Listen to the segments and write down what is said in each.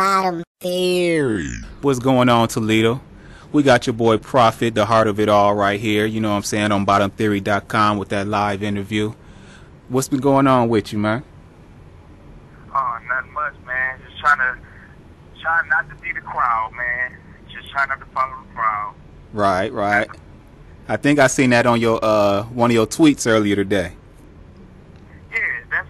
Bottom Theory. What's going on, Toledo? We got your boy Prophet, the heart of it all, right here. You know what I'm saying, on bottomtheory.com with that live interview. What's been going on with you, man? Oh, nothing much, man. Just trying not to be the crowd, man. Just trying not to follow the crowd. Right. I think I seen that on your one of your tweets earlier today. Yeah, that's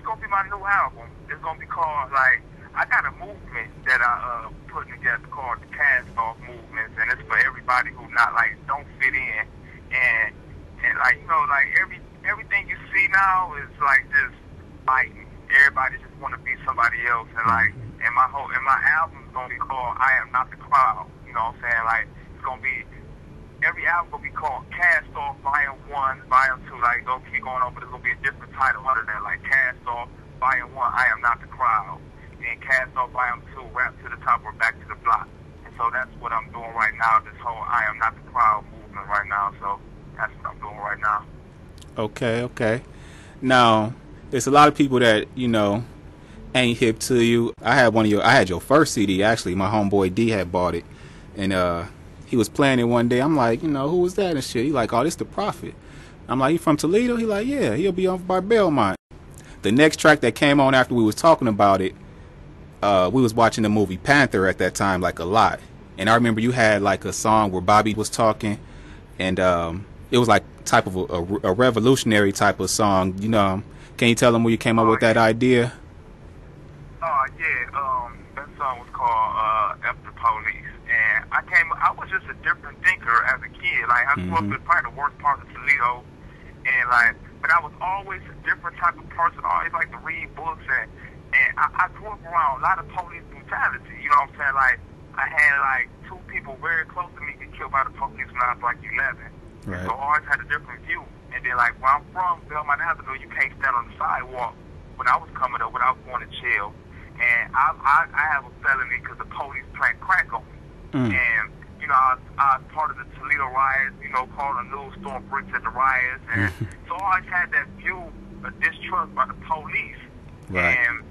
gonna be my new album. It's gonna be called, like, I got a movement that I putting together called the Cast Off Movement, and it's for everybody who not, like, don't fit in, and like, you know, like, everything you see now is like just fighting. Everybody just want to be somebody else, and like, and my album's gonna be called I Am Not the Crowd. You know what I'm saying? Like, it's gonna be, every album gonna be called Cast Off Volume 1, Volume 2. Like, go keep going on, but it's gonna be a different title under that, like Cast Off Volume 1, I Am Not the Crowd, and Cast Off Volume 2, Rap to the Top or Back to the Block. And so that's what I'm doing right now. This whole I Am Not the Crowd movement right now. So that's what I'm doing right now. Okay. Now, there's a lot of people that, you know, ain't hip to you. I had your first CD, actually. My homeboy D had bought it, and he was playing it one day. I'm like, you know, who was that and shit? He like, oh, this the Prophet. I'm like, you from Toledo? He like, yeah, he'll be on by Belmont. The next track that came on after we was talking about it, we was watching the movie Panther at that time, like, a lot. And I remember you had like a song where Bobby was talking, and it was like type of a revolutionary type of song. You know, can you tell them where you came up with that idea? That song was called F the Police, and I was just a different thinker as a kid. Like, I grew up in probably the worst part of Toledo, and like, but I was always a different type of person. I always like to read books, and I grew up around a lot of police brutality. You know what I'm saying? Like, I had like 2 people very close to me get killed by the police when I was like 11. Right. So I always had a different view. And then, like, where I'm from, Belmont Avenue, you can't stand on the sidewalk. When I was coming up, when I was going to jail, and I have a felony because the police plant crack on me. And, you know, I was part of the Toledo riots, you know, calling the news, throwing bricks at the riots. And so I always had that view of distrust by the police. Right. And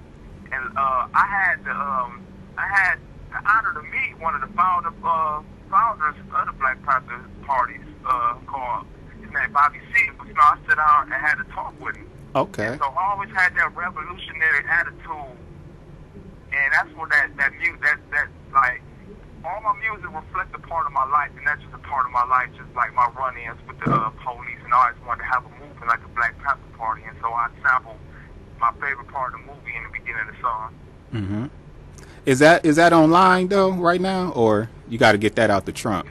I had the honor to meet one of the founders of the Black Panther parties, called, his name Bobby C. You know, I sat down and had a talk with him. Okay. And so I always had that revolutionary attitude, and that's where that music, that like, all my music reflects a part of my life, and that's just a part of my life, just like my run-ins with the police, and I always wanted to have a movement like the Black Panther Party, and so I sampled my favorite part of the movie in the beginning of the song. Is that online though right now, or you got to get that out the trunk?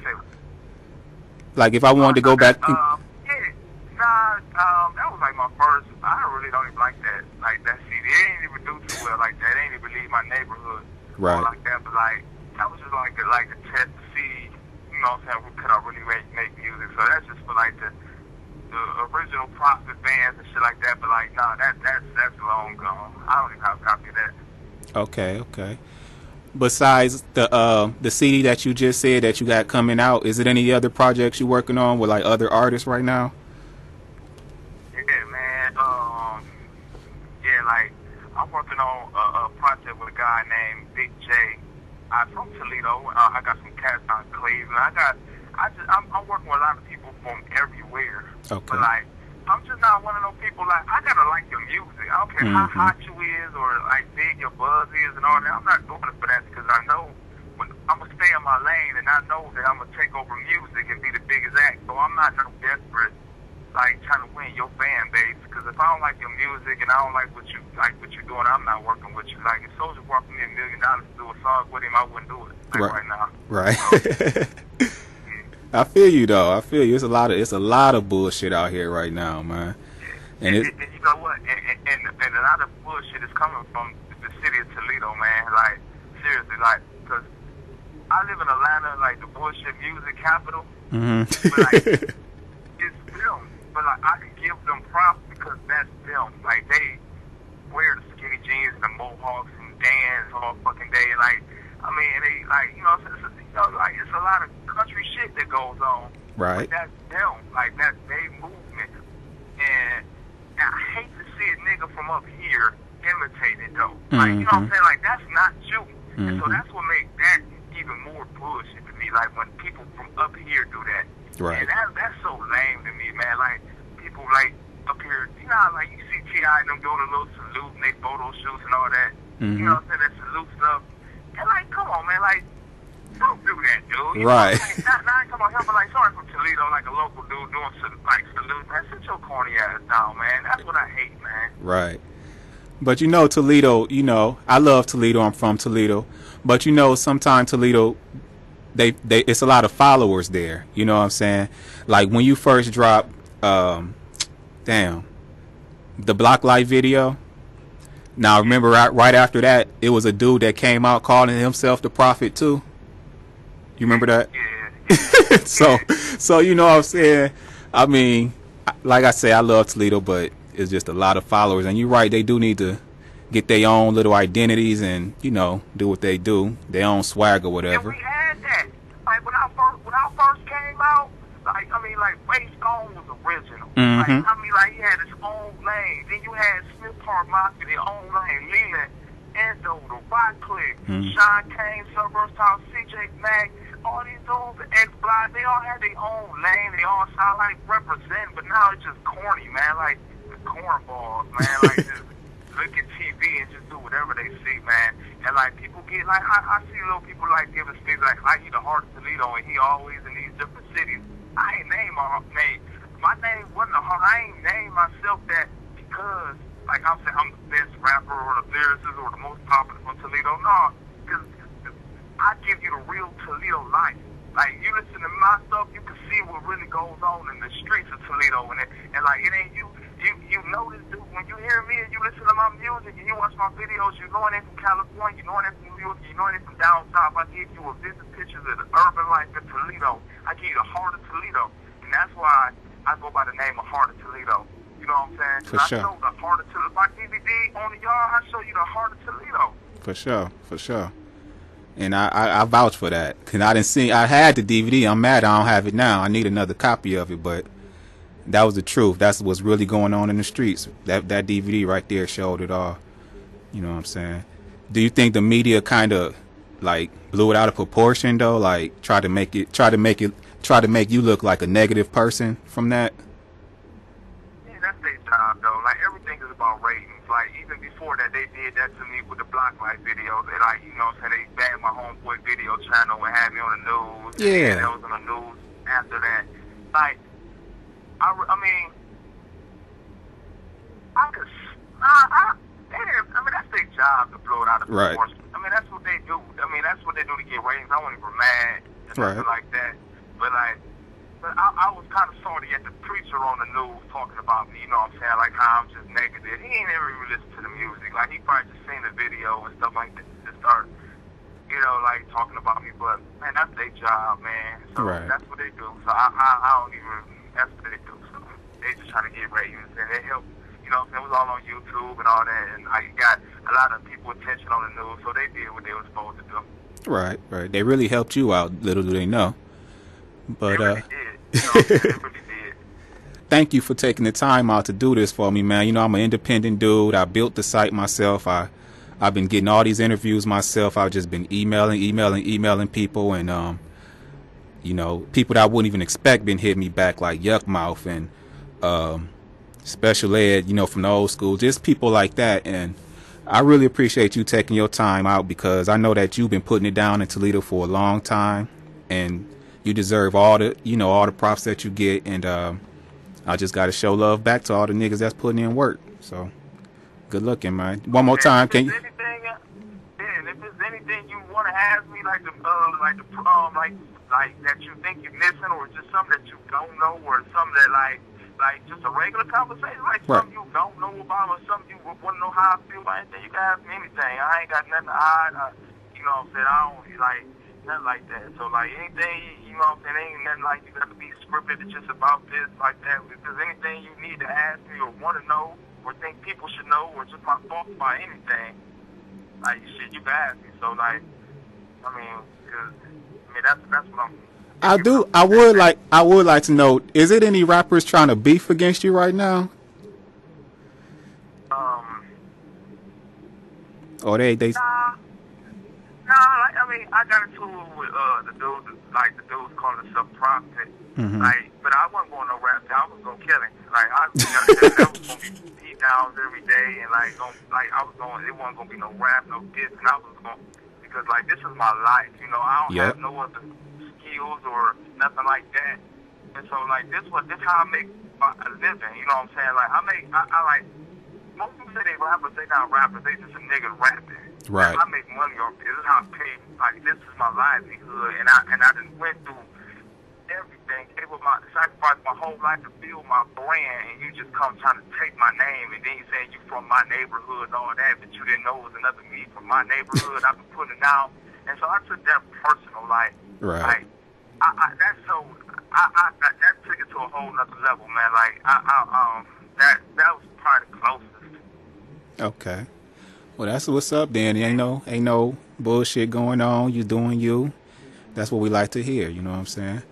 Like, if I wanted to go back. That was like my first. I really don't even like that CD. It ain't even do too well like that. It ain't even leave my neighborhood, Right. or like that. But like, that was just like a test to see, you know what I'm saying, could I really make music? So that's just for like the original Prophet bands and shit like that. But like, nah, that's long gone. I don't even have a copy of that. Okay. Besides the CD that you just said that you got coming out, is it any other projects you working on with like other artists right now? Yeah, man. Like, I'm working on a project with a guy named Big J. I'm from Toledo. I got some cats out in Cleveland. I'm working with a lot of people from everywhere. Okay. But like, I'm just not one of those people, like, I gotta like your music. I don't care how hot you is or like big your buzz is and all that. I'm not doing it for that, because I know I'm gonna stay in my lane, and I know that I'm gonna take over music and be the biggest act. So I'm not no desperate, like, trying to win your fan base. Because if I don't like your music and I don't like what you're doing, I'm not working with you. Like, if Soulja brought me $1 million to do a song with him, I wouldn't do it right now. Right. I feel you though. It's a lot of bullshit out here right now, man. And you know what? And a lot of bullshit is coming from the city of Toledo, man. Like, seriously, like, because I live in Atlanta, like the bullshit music capital. But like, it's them. But like, I can give them props because that's them. Like, they wear the skinny jeans and the mohawks and dance all fucking day. Like, I mean, and they, like, you know, like, it's a lot of country shit that goes on. Right. But that's them. Like, that's their movement. And I hate to see a nigga from up here imitate it, though. Like, you know what I'm saying? Like, that's not you. And so that's what makes that even more bullshit to me. Like when people from up here do that. Right. And that's so lame to me, man. Like people like up here, you know, how, like you see T.I. and them doing a little salute and they photo shoots and all that. You know what I'm saying? That salute stuff. And like, come on, man. Like, don't do that, dude. You right. Know, like, not come on here, but like, sorry from Toledo, like a local dude doing like salute. Man, sit your corny ass down, man. That's what I hate, man. Right. But you know, Toledo, you know, I love Toledo. I'm from Toledo. But you know, sometimes Toledo, they it's a lot of followers there. You know what I'm saying? Like when you first dropped, the Block Light video. Now remember, right after that, it was a dude that came out calling himself the Prophet too. You remember that? Yeah. So you know what I'm saying? I mean, like I say, I love Toledo, but it's just a lot of followers. And you're right, they do need to get their own little identities and, you know, do what they do, their own swag or whatever. And we had that. Like when I first came out, like I mean, like Ray Stone was original. Like I mean, like he had his own lane. Then you had Smith Park Mafia, their own lane. Leland, Endo, the Rock Click, Sean Kane, So Versatile, CJ Mack, all these dudes, X-Block, they all had their own lane. They all sound like represent, but now it's just corny, man. Like the cornballs, man. Like just look at TV and just do whatever they see, man. And like people get like I see little people like giving speeches like I eat the heart of Toledo, and he always in these different cities. I ain't name my name. My name wasn't a heart. I ain't named myself that because like I'm saying I'm the best rapper or the lyricist or the most popular from Toledo. No, because I give you the real Toledo life. Like you listen to my stuff, you can see what really goes on in the streets of Toledo, and like it ain't you. You know this dude. When you hear me and you listen to my music and you watch my videos, you know it ain't from California, you know it ain't from New York, you know it ain't from down south. I give you a vivid pictures of the urban life in Toledo. I give you the heart of Toledo, and that's why I go by the name of Heart of Toledo. You know what I'm saying? For sure. I show the heart of Toledo. My DVD on the yard, I show you the heart of Toledo. For sure. And I vouch for that. Cause I had the DVD. I'm mad I don't have it now. I need another copy of it, but that was the truth. That's what's really going on in the streets. That DVD right there showed it all. You know what I'm saying? Do you think the media kind of like blew it out of proportion though? Like try to make you look like a negative person from that? Yeah, that's their job though. Like everything is about ratings. Like even before that, they did that to me with the Block Light videos. They like, you know what I'm saying, they banned my homeboy video channel and had me on the news. Yeah. And that was on the news after that. Like, I mean, I mean, that's their job to blow it out of proportion. I mean, that's what they do. I mean, that's what they do to get ratings. I wasn't even mad and nothing like that. But I was kind of sorry at the preacher on the news talking about me, you know what I'm saying, like how I'm just negative. He ain't ever even listened to the music. Like, he probably just seen the video and stuff like that to start, you know, like, talking about me. But, man, that's their job, man. So that's what they do. So I don't even, that's what they do. So they just try to get ratings, and they help, you know what I'm saying, it was all on YouTube and all that, and I got a lot of people attention on the news, so they did what they were supposed to do. Right. They really helped you out, little do they know. But, they really did. You know, they really did. Thank you for taking the time out to do this for me, man. You know, I'm an independent dude. I built the site myself. I've been getting all these interviews myself. I've just been emailing people, and you know, people that I wouldn't even expect been hitting me back, like Yuck Mouth and Special Ed, you know, from the old school, just people like that. And I really appreciate you taking your time out, because I know that you've been putting it down in Toledo for a long time, and you deserve all the props that you get. And I just got to show love back to all the niggas that's putting in work. So good looking, man. One more time, can you? If there's anything you want to ask me, like that you think you're missing, or just something that you don't know, or something that like just a regular conversation, like something you don't know about, or something you want to know how I feel about anything, you can ask me anything. I ain't got nothing to hide. You know what I'm saying? I don't like nothing like that. So like anything, you know what I'm saying, ain't nothing like you got to be scripted. It's just about this, like that. If there's anything you need to ask me or want to know, or think people should know, or just my thoughts about anything, like shit, you can ask me. So like, I mean, that's what I'm. I would like to know, is it any rappers trying to beef against you right now? Nah, like, I mean, I got into it with the dudes calling themselves Prophet. Like, but I wasn't going no rap. I was gonna kill him. Like, that was gonna be beat downs every day, and it wasn't gonna be no rap, no diss, and I was gonna, because like this is my life, you know. I don't have no other skills or nothing like that, and so like this how I make a living. You know what I'm saying? Like I like most people say they rappers, they not rappers, they just a nigga rapping. Right. I make money off this. This is how I pay. Like this is my livelihood, and I done went through everything, sacrificed my whole life to build my brand, and you just come trying to take my name, and then you saying you from my neighborhood and all that, but you didn't know it was another me from my neighborhood. I've been putting it out, and so I took that personal, like, right. Like, that took it to a whole nother level, man. Like, that was probably the closest. Okay. Well, that's what's up, then. Ain't no bullshit going on. You doing you. That's what we like to hear. You know what I'm saying?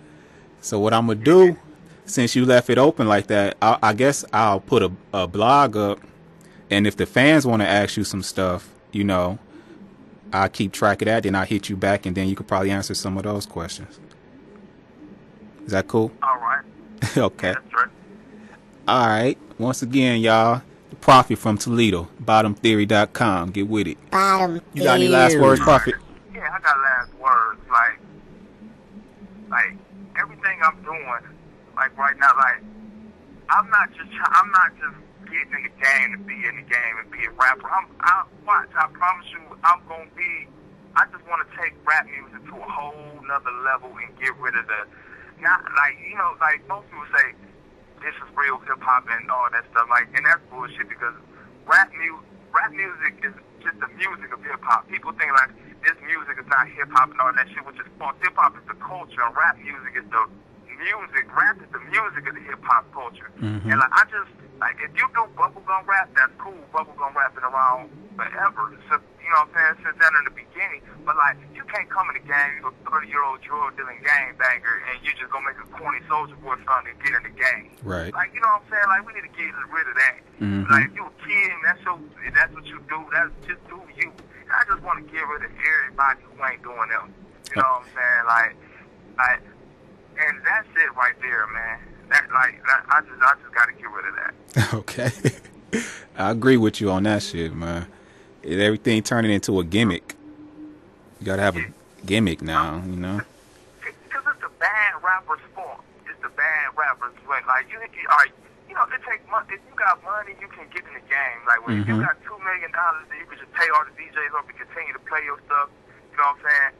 So what I'm gonna do, since you left it open like that, I guess I'll put a blog up, and if the fans want to ask you some stuff, you know, I'll keep track of that. Then I'll hit you back, and then you could probably answer some of those questions. Is that cool? All right. Okay. Yeah, that's right. All right. Once again, y'all, the Prophet from Toledo, bottomtheory.com. Get with it. Bottom You got any last words, Prophet? Yeah, I got last words. Like everything I'm doing, like right now, like I'm not just getting in the game to be in the game and be a rapper. I promise you, I just want to take rap music to a whole nother level and get rid of like most people say, this is real hip hop and all that stuff. Like, and that's bullshit, because rap music is just the music of hip hop. People think like this music is not hip hop and all that shit, which is false. Hip hop is the culture, and rap music is the music. Rap is the music of the hip hop culture. And like, I just like, if you do bubblegum rap, that's cool. Bubblegum rap been around forever. So, you know what I'm saying? Since then in the beginning. But like, you can't come in the game, you a 30-year-old drug dealing gangbanger, and you just gonna make a corny Soulja Boy song and get in the game. Right. Like, you know what I'm saying? Like, we need to get rid of that. Like, if you a kid and that's what you do, that's just do you. And I just want to get rid of everybody who ain't doing them. You know what I'm saying? Like, and that's it right there, man. I just got to get rid of that. Okay. I agree with you on that shit, man. Everything turning into a gimmick. You gotta have a gimmick now, you know? Because it's the bad rapper's fault. It's the bad rapper's way. Like, you know, it takes money. If you got money, you can get in the game. Like, when you got $2 million, then you can just pay all the DJs up and continue to play your stuff. You know what I'm saying?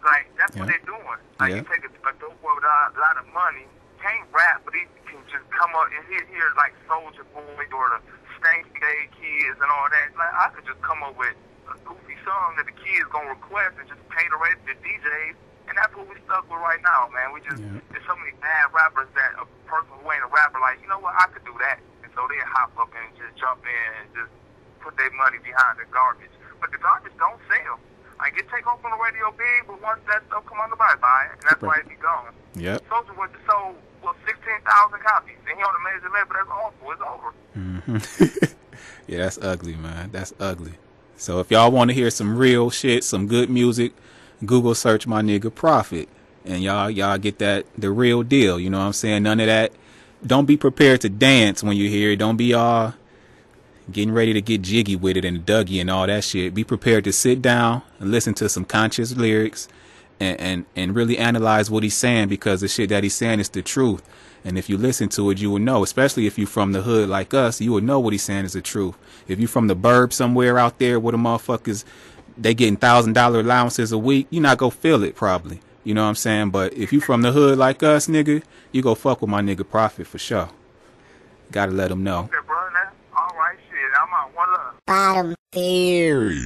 Like, that's what they're doing. Like, you take a dope boy with a lot of money, can't rap, but he can just come up and hear like Soulja Boy or the Stanky Day Kids and all that. Like, I could just come up with a goofy song that the kids gonna request and just pay the DJs, and that's what we stuck with right now, man. We just there's so many bad rappers that a person who ain't a rapper, like, you know what, I could do that, and so they hop up and just jump in and just put their money behind the garbage. But the garbage don't sell. Like, it take off on the radio big, but once that stuff come on, nobody buy it, and that's why it be gone. Yep. Soulja was sold 16,000 copies, and he on the major label. That's awful. It's over. Yeah, that's ugly, man. That's ugly. So if y'all want to hear some real shit, some good music, Google search my nigga Prophet, and y'all get the real deal. You know what I'm saying? None of that. Don't be prepared to dance when you hear it. Don't be all getting ready to get jiggy with it and Dougie and all that shit. Be prepared to sit down and listen to some conscious lyrics and really analyze what he's saying, because the shit that he's saying is the truth. And if you listen to it, you will know, especially if you from the hood like us, you will know what he's saying is the truth. If you from the burb somewhere out there where the motherfuckers, they getting $1,000 allowances a week, you not go feel it probably. You know what I'm saying? But if you from the hood like us, nigga, you go fuck with my nigga Prophet for sure. Gotta let him know. Okay, bro, all right, shit. I'm on one love. Bottom theory.